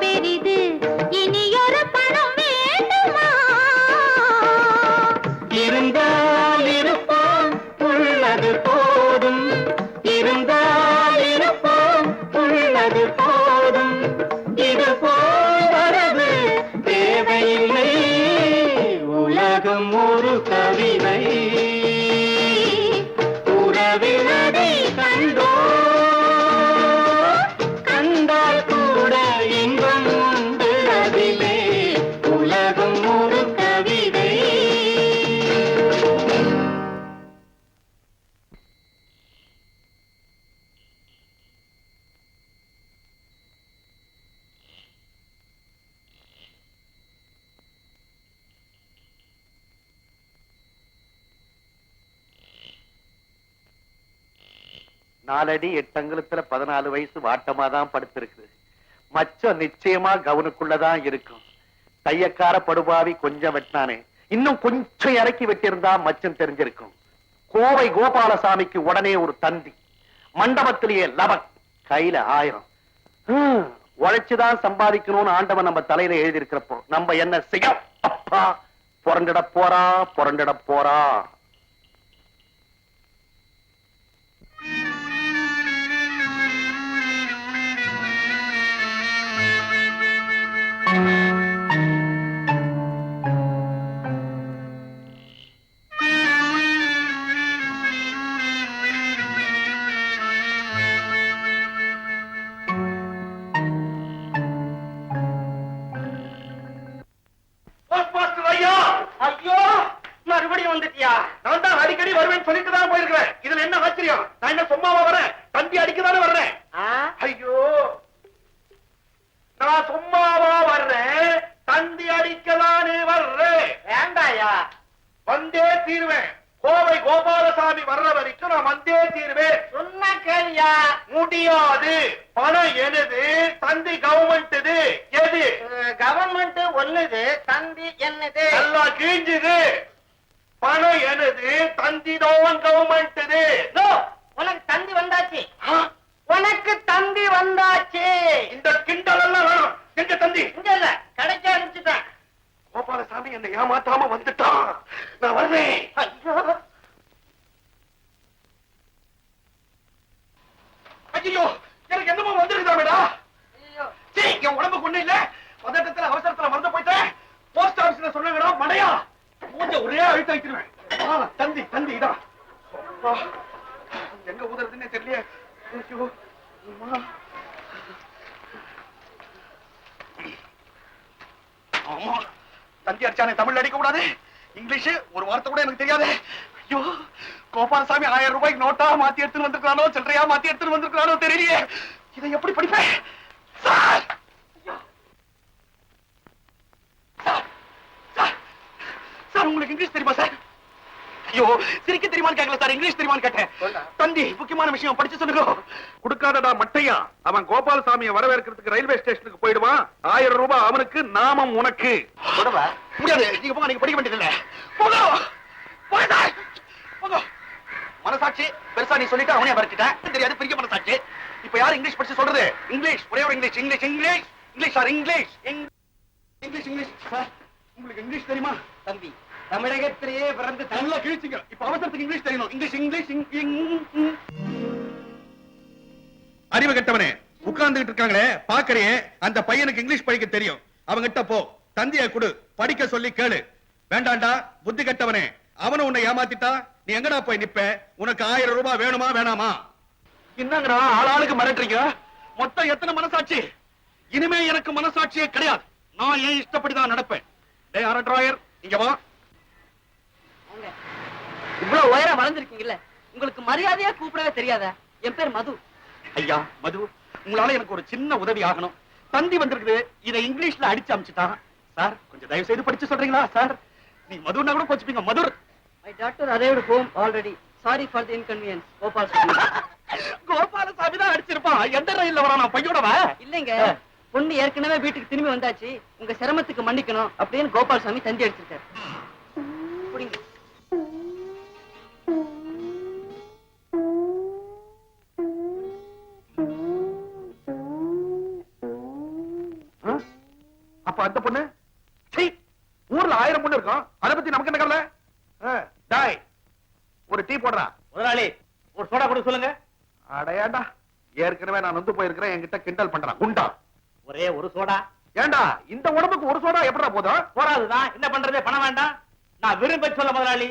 பெரிது இனியொரு பணம் வேண்டுமா இருந்தால் இருப்போம் உள்ளது போதும் இருந்தால் இருப்போம் உள்ளது போதும் இது போல் வரது தேவையில்லை உலகம் ஒரு கவிதை உறவினதை கண்டோ கண்டால் கூட இன்பம் உண்டு அதிலே உலகம் ஒரு கவிதை. நாலடி 8 அங்குலத்துல 14 வயசு வாட்டமா தான் படுத்திருக்கு. மச்சம் நிச்சயமா கவனுக்குள்ளதான் இருக்கும். தையக்கார படுபாவி கொஞ்சம் வெட்டினானே, இன்னும் கொஞ்சம் இறக்கி வெட்டியிருந்தா மச்சம் தெரிஞ்சிருக்கும். கோவை கோபாலசாமிக்கு உடனே ஒரு தந்தி, மண்டபத்திலேயே லபக், கையில 1000. உழைச்சுதான் சம்பாதிக்கணும்னு ஆண்டவன் நம்ம தலையில எழுதி இருக்கிறப்போ நம்ம என்ன செய்ய? அப்பா புரண்டிட போறா புரண்டிட போறா. மறுபடியும் வந்துட்டியா? நான் தான் அடிக்கடி வருவேன் சொல்லிட்டு தான் போயிருக்கிறேன். இதுல என்ன ஆச்சரியம்? நான் என்ன சும்மாவா வரேன்? தந்தி அடிக்கதானே வர்றேன். ஐயோ, நான் சும்மாவா வர்றேன்? தந்தி அடிக்கதானே வர்றேன். வேண்டாயா, வந்தே தீருவேன். கோவை கோபாலசாமி வர்ற வரைக்கும் நான் வந்தே தீருவேன். சொன்ன கேளியா? முடியாது. பணம் எனது, தந்தி கவர்மெண்ட். எது கவர்மெண்ட்? ஒண்ணுது, தந்தி என்னது? நல்லா கீஞ்சுது. பணம் எனது, தந்தி தான் கவர்மெண்ட். உனக்கு தந்தி வந்தாச்சு. உனக்கு தந்தி வந்தாச்சு. இந்த கிண்டல் எல்லாம் வேணும். எங்க தந்தி? இங்க இல்ல, கடைக்கு அனுப்பிச்சுட்டேன். கோபாலசாமி என்னை ஏமாத்தாம வந்துட்டான். நான் வருவேன். ஐயோ, எனக்கு என்னமோ வந்திருக்குதாமேடா. என் உடம்புக்கு ஒண்ணு இல்ல. பதட்டத்துல அவசரத்துல மறந்து போயிட்டேன். போஸ்ட் ஆபீஸ்ல சொன்னாங்கடா மடையா. மூஞ்ச ஒரே அழுத்த வைக்கிறேன். தந்தி தந்தி இதான். எங்க ஊதுறதுன்னே தெரியல. ஆமா, தந்தி அடிச்சானே தமிழ்ல அடிக்க கூடாது. இங்கிலீஷ் ஒரு வார்த்தை கூட எனக்கு தெரியாது. ஐயோ, கோபாலசாமி 1000 ரூபாய்க்கு நோட்டா மாத்தி எடுத்துட்டு வந்திருக்கானோ, சில்லறையா மாத்தி எடுத்துட்டு வந்திருக்கானோ தெரியலையே. இதை எப்படி படிப்பேன்? சார், சார் உங்களுக்கு இங்கிலீஷ் தெரியுமா சார்? ஐயோ, சிரிக்க தெரியுமான்னு கேட்கல சார், இங்கிலீஷ் தெரியுமான்னு கேட்டேன். தந்தி முக்கியமான விஷயம் படிச்சு சொல்லுங்க. கொடுக்காதடா மட்டையா. அவன் கோபாலசாமியை வரவேற்கிறதுக்கு ரயில்வே ஸ்டேஷனுக்கு போயிடுவான். 1000 ரூபாய் அவனுக்கு, நாமம் உனக்கு. முடியாது, நீங்க போங்க, நீங்க படிக்க வேண்டியதில்லை. போங்க போங்க சார், போங்க. மனசாட்சி பெருசா நீ சொல்லிட்டு அவனே வரைச்சிட்டேன். தெரியாது பெரிய மனசாட்சி. இப்ப யாரு இங்கிலீஷ் படிச்சு சொல்றது? இங்கிலீஷ், ஒரே ஒரு English. English English English sir, English English English sir. உங்களுக்கு இங்கிலீஷ் தெரியுமா? தம்பி தமிழகத்திலேயே பிறந்து நல்லா கிழிச்சிங்க. இப்ப அவசரத்துக்கு இங்கிலீஷ் தெரியணும். English English. அறிவு கெட்டவனே, உட்கார்ந்துகிட்டு இருக்காங்களே பாக்கறியே, அந்த பையனுக்கு இங்கிலீஷ் படிக்க தெரியும். அவங்கிட்ட போ, தந்தியை கொடு, படிக்க சொல்லி கேளு. வேண்டாண்டா புத்தி கெட்டவனே, அவனை உன்னை ஏமாத்திட்டா நீ எங்கடா போய் நிப்ப? உனக்கு 1000 ரூபாய் வேணுமா வேணாமா? என்னங்கடா ஆளாளுக்கு மிரட்டுறீங்க? மொத்தம் எத்தனை மனசாட்சி? இனிமே எனக்கு மனசாட்சியே கிடையாது. நான் ஏன் இஷ்டப்படிதான் நடப்பேன். டேய் அரட்ராயர், இங்க வா. இவ்வளவு உயரம் வளர்ந்துருக்கீங்கல்ல, உங்களுக்கு மரியாதையா கூப்பிடவே தெரியாதா? என் பேர் மது. ஐயா மது, உங்களால எனக்கு ஒரு சின்ன உதவி ஆகணும். தந்தி வந்திருக்குது, இதை இங்கிலீஷ்ல அடிச்சு அமிச்சுட்டான். சார் கொஞ்சம் தயவு செய்து படிச்சு சொல்றீங்களா? சார் நீ மதுன்னா கூட கோச்சுப்பீங்க. Madhur, my daughter arrived home already. Sorry for the inconvenience. Gopalaswamy. Gopalaswamy தான் அடிச்சிருப்பான். எந்த ரயில்ல வரானா? பையோடவா? இல்லைங்க, பொண்ணு ஏற்கனவே வீட்டுக்கு திரும்பி வந்தாச்சு. உங்க சிரமத்துக்கு மன்னிக்கணும் அப்படின்னு கோபாலசாமி தந்தி அடிச்சிருக்காரு. புடிங்க. அப்ப அந்த பொண்ணு சீ, ஊர்ல 1000 பொண்ணு இருக்கும், அத பத்தி நமக்கு என்ன கவலை? டாய், ஒரு டீ போடுறா. முதலாளி ஒரு சோடா கூட சொல்லுங்க. அடையாண்டா, ஏற்கனவே நான் வந்து போயிருக்கிறேன், என்கிட்ட கிண்டல் பண்றான் குண்டா. ஒரே ஒரு சோடா. ஏண்டா இந்த உடம்புக்கு ஒரு சோடா எப்படா போதும்? போறாதுதான், என்ன பண்றது, பணம் வேண்டாம். நான் விரும்ப சொல்ல முதலாளி,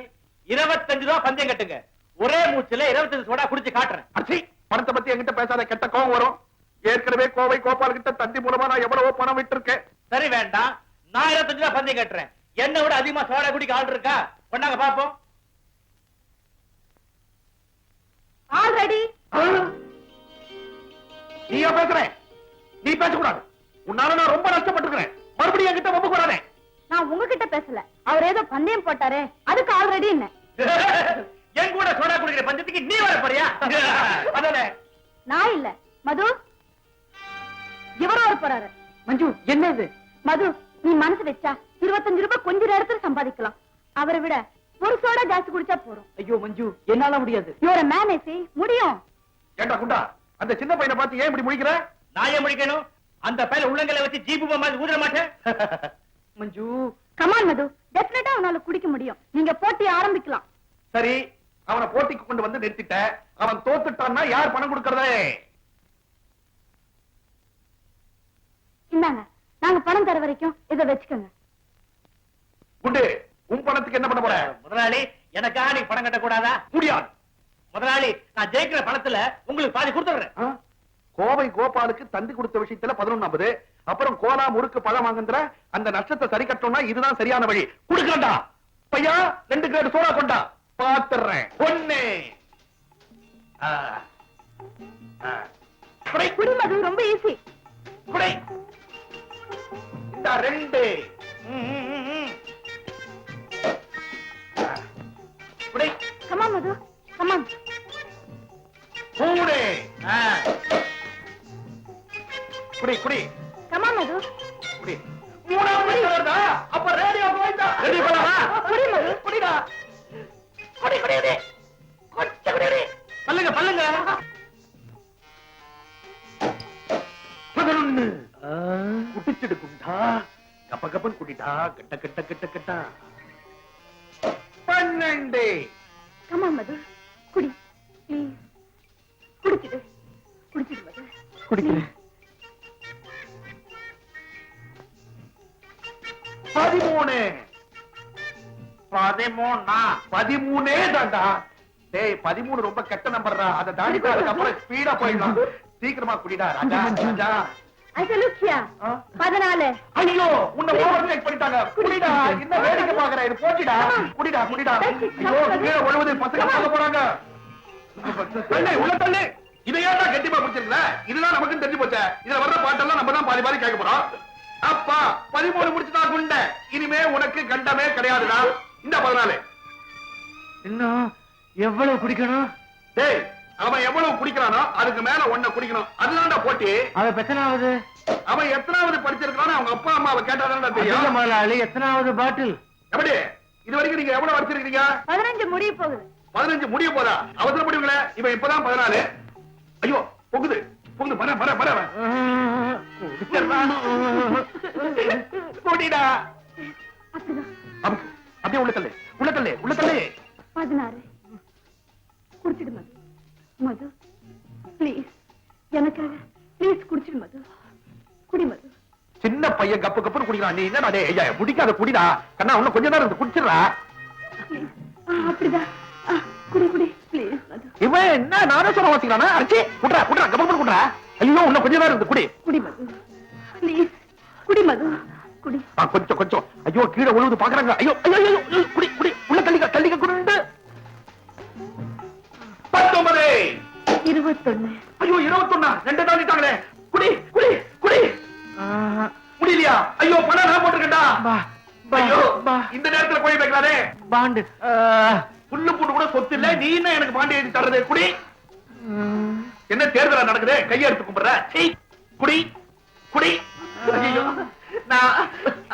25 ரூபா பந்தயம் கட்டுங்க. ஒரே மூச்சுல 25 சோடா குடிச்சு காட்டுறேன். அச்சி, பணத்தை பத்தி என்கிட்ட பேசாத, கெட்ட கோவம் வரும். ஏற்கனவே கோவை கோபால் கிட்ட தந்தி மூலமா நான் எவ்வளவோ பணம் விட்டு இருக்கேன். சரி வேண்டாம், நான் 25 ரூபா பந்தயம் கட்டுறேன். என்ன விட அதிகமா சோடா குடிக்க ஆள் இருக்கா? கொண்டாங்க பாப்போம். ஆல்ரெடி நீயா பேசுறேன்? நீ பேசக்கூடாது. உன்னால நான் ரொம்ப நஷ்டப்பட்டிருக்கிறேன். மறுபடியும் என்கிட்ட வம்பு கூடாதே. நான் உங்ககிட்ட பேசல, அவர் ஏதோ பந்தயம் போட்டாரே அதுக்கு ஆல்ரெடி என்ன. என் கூட சோடா குடிக்கிற பஞ்சத்துக்கு நீ வர போறியா? அதானே. நான் இல்ல மது, இவரும் வர போறாரு. மஞ்சு, என்ன இது? மது, நீ மனசு வச்சா 25 ரூபாய் கொஞ்ச நேரத்துல சம்பாதிக்கலாம். அவரை விட ஒரு சோடா ஜாஸ்தி குடிச்சா போறோம். ஐயோ மஞ்சு, என்னால முடியாது. யுவர் மேனேஜ் முடியும். ஏண்டா குண்டா, அந்த சின்ன பையனை பார்த்து ஏன் இப்படி முடிக்கிற? நான் ஏன் முடிக்கணும்? அந்த பையல உள்ளங்களை வச்சு ஜீபு மாதிரி ஊதுற மாட்டேன். மஞ்சு, கமான் மது, டெஃபினட்டா அவனால குடிக்க முடியும். நீங்க போட்டி ஆரம்பிக்கலாம். சரி, அவனை போட்டிக்கு கொண்டு வந்து நிறுத்திட்ட. அவன் தோத்துட்டான்னா யார் பணம் கொடுக்கறதே? இந்தாங்க, நாங்க பணம் தர வரைக்கும் இதை வச்சுக்கோங்க. குண்டு, உன் பணத்துக்கு என்ன பண்ண போற? முதலாளி, எனக்காக நீ பணம் கட்ட கூடாதா? முடியாது. முதலாளி, நான் ஜெயிக்கிற பணத்துல உங்களுக்கு பாதி கொடுத்துறேன். ஆ? கோவை கோபாலுக்கு தந்தி கொடுத்த விஷயத்துல 1150, அப்புறம் கோலா முறுக்கு பழம் வாங்குற அந்த நஷ்டத்தை சரி கட்டணும்னா இதுதான் சரியான வழி. குடுக்கண்டா பையா, 2 கிரேட் சோடா கொண்டா, பாத்துறேன். ஒண்ணு குடி மது, ரொம்ப ஈஸி. குடை இந்த 2 குடை கமான் மது, கமான். 3 குடி குடி கமான் மது, குடி. 3 வருதா? அப்ப ரேடியோ போயிட்டா. ரெடி பண்ணவா? குடி மது. குடிடா. குடி குடி குடி. கொஞ்சம் குடி. பல்லுங்க பல்லுங்க. 11 குடிச்சிடு குண்டா. கப்ப கப்பன் குடிடா. கட்ட கட்ட கட்ட கட்ட. 12 கமான் மது, குடி ப்ளீஸ். குடிச்சிடு, குடிச்சிடு மது. குடிக்கிறேன். 13 13 தான்டா. டேய் 13 ரொம்ப கெட்ட நம்பர்ரா. அத தாண்டி அப்புறம் ஸ்பீடா போயிடலாம். சீக்கிரமா குடிடா ராஜா. ராஜா ஐசலுக்கியா ஆ? 14. ஐயோ, உன்னை ஓவர்டேக் பண்ணிட்டாங்க. குடிடா. என்ன வேடிக்கை பாக்குற? இது போச்சுடா. குடிடா குடிடா. ஐயோ, கீழே ஒழுவுது. பசங்க பார்க்க போறாங்க. தள்ளு, உள்ள தள்ளு. இதை ஏன்டா கெட்டிமா குடிச்சிருக்கல? இதுதான் நமக்கு தெரிஞ்சு போச்சே. இதுல வர்ற பாட்டெல்லாம் நம்ம தான் பாதி பாதி கேட்க போறோம். அப்பா 13 முடிச்சுட்டா குண்ட. இனிமே உனக்கு கண்டமே கிடையாதுடா. இந்த 14 இன்னும் எவ்வளவு குடிக்கணும்? டேய், அவன் எவ்வளவு குடிக்கிறானோ அதுக்கு மேல ஒன்ன குடிக்கணும். அதுதான்டா போட்டி. அவ எத்தனாவது? அவன் எத்தனாவது படிச்சிருக்கானோ அவங்க அப்பா அம்மாவை கேட்டாதான்டா தெரியும். முதலாளி, எத்தனாவது பாட்டில்? எப்படி இது வரைக்கும் நீங்க எவ்வளவு வச்சிருக்கீங்க? 15 முடிய போகுது. 15 முடிய போதா? அவசரப்படுவீங்களே. இவன் இப்பதான் 14. ஐயோ, பொங்குது பொங்குது. மர மர மர போட்டிடா. அப்படிதான். அப்படியே உள்ள தள்ளு, உள்ள தள்ளு, உள்ள தள்ளு. 16 குடிச்சிடு மது. மது ப்ளீஸ், எனக்காக ப்ளீஸ் குடிச்சிடு மது. குடி மது. சின்ன பையன் கப்பு கப்புன்னு குடிக்கிறான். நீ என்னடா டேய், ஐயா குடிக்காத குடிடா. கண்ணா இன்னும் கொஞ்ச நேரம் இருந்து குடிச்சிடுறா. ப்ளீஸ். அப்படிதான். குடி குடி ப்ளீஸ் மது. இவன் என்ன நானே சொல்ல வாசிக்கிறானா? அடிச்சி குடுறா குடுறா, கப்பு குடுறா. ஐயோ, இன்னும் கொஞ்ச நேரம் இருந்து குடி. குடி மது ப்ளீஸ். குடி மது, குடி. கொஞ்சம் கொஞ்சம். ஐயோ, கீழே விழுவது பாக்குறாங்க. ஐயோ ஐயோ ஐயோ, குடி குடி. உள்ள தள்ளிக்க தள்ளிக்க குண்டு. 19 21. ஐயோ 21. 2 தாண்டிட்டாங்களே. குடி குடி குடி. முடியலையா? ஐயோ, பணம் நான் போட்டுருக்கேன்டா. ஐயோ, இந்த நேரத்துல போய் வைக்கலானே. பாண்டு புல்லு பூண்டு கூட சொத்து இல்ல. நீ என்ன எனக்கு பாண்டி எழுதி தர்றது? குடி. என்ன தேர்தலா நடக்குது? கையை எடுத்து கும்பிடுற. குடி குடி. ஐயோ, நான்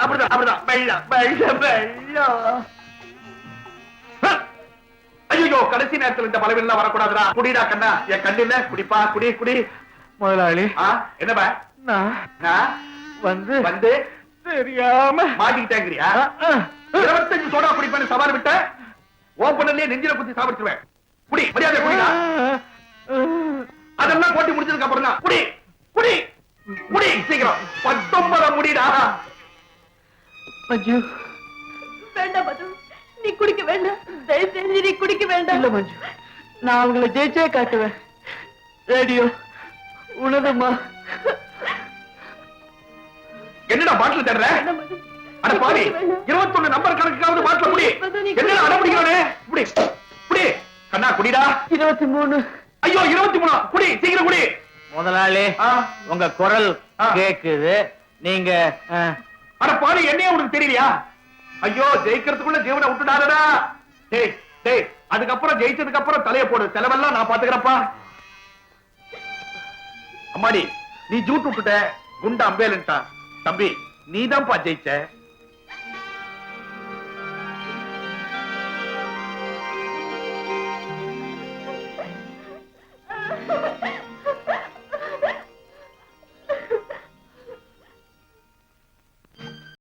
அப்படிதான் அப்படிதான். வெள்ளம் வெள்ளம் வெள்ளம். ஐயோ, கடைசி நேரத்துல இந்த பலவீனம் வரக்கூடாதுடா. குடிடா கண்ணா. என் கண்ணில குடிப்பா. குடி குடி. முதலாளி, என்னப்பா? நான் நான் வந்து வந்து தெரியாம மாட்டிக்கிட்டேங்கிறியா 25 சோடா குடிப்பேன்னு சவால் விட்ட ஓப்பனர்லயே நெஞ்சில குத்தி சாப்பிடுவேன் குடி மரியாதை குடிடா அதெல்லாம் போட்டி முடிஞ்சதுக்கு அப்புறம் தான் குடி குடி குடி சீக்கிரம் 19 முடிடா மஞ்சு வேண்டாம் மது, நீ குடிக்க வேண்டாம். தயவு செஞ்சு நீ குடிக்க வேண்டாம். இல்ல மஞ்சு, நான் அவங்களை ஜெயிச்சே காட்டுவேன். ரேடியோ உனதுமா. என்னடா பாட்டில் தேடுற? வேண்டாம் மது. அட பாவி, 21 நம்பர் கணக்குக்காவது பாட்டில் குடி. என்னடா அட பிடிக்கிறானே? குடி குடி கண்ணா குடிடா. 23. ஐயோ 23 குடி சீக்கிரம் குடி. முதலாளி உங்க குரல் கேக்குது. நீங்க அட பாவி, என்னையே உனக்கு தெரியலையா? ஐயோ ஜெயிக்கிறதுக்குள்ள ஜீவனை விட்டுடாதடா. டேய் டேய், அதுக்கப்புறம் ஜெயிச்சதுக்கு அப்புறம் தலைய போடு, செலவெல்லாம் நான் பாத்துக்கிறப்பா. அம்மாடி, நீ ஜூட் விட்டுட்ட, குண்டா அம்பேலன்ட்டா. தம்பி நீதான்ப்பா ஜெயிச்ச.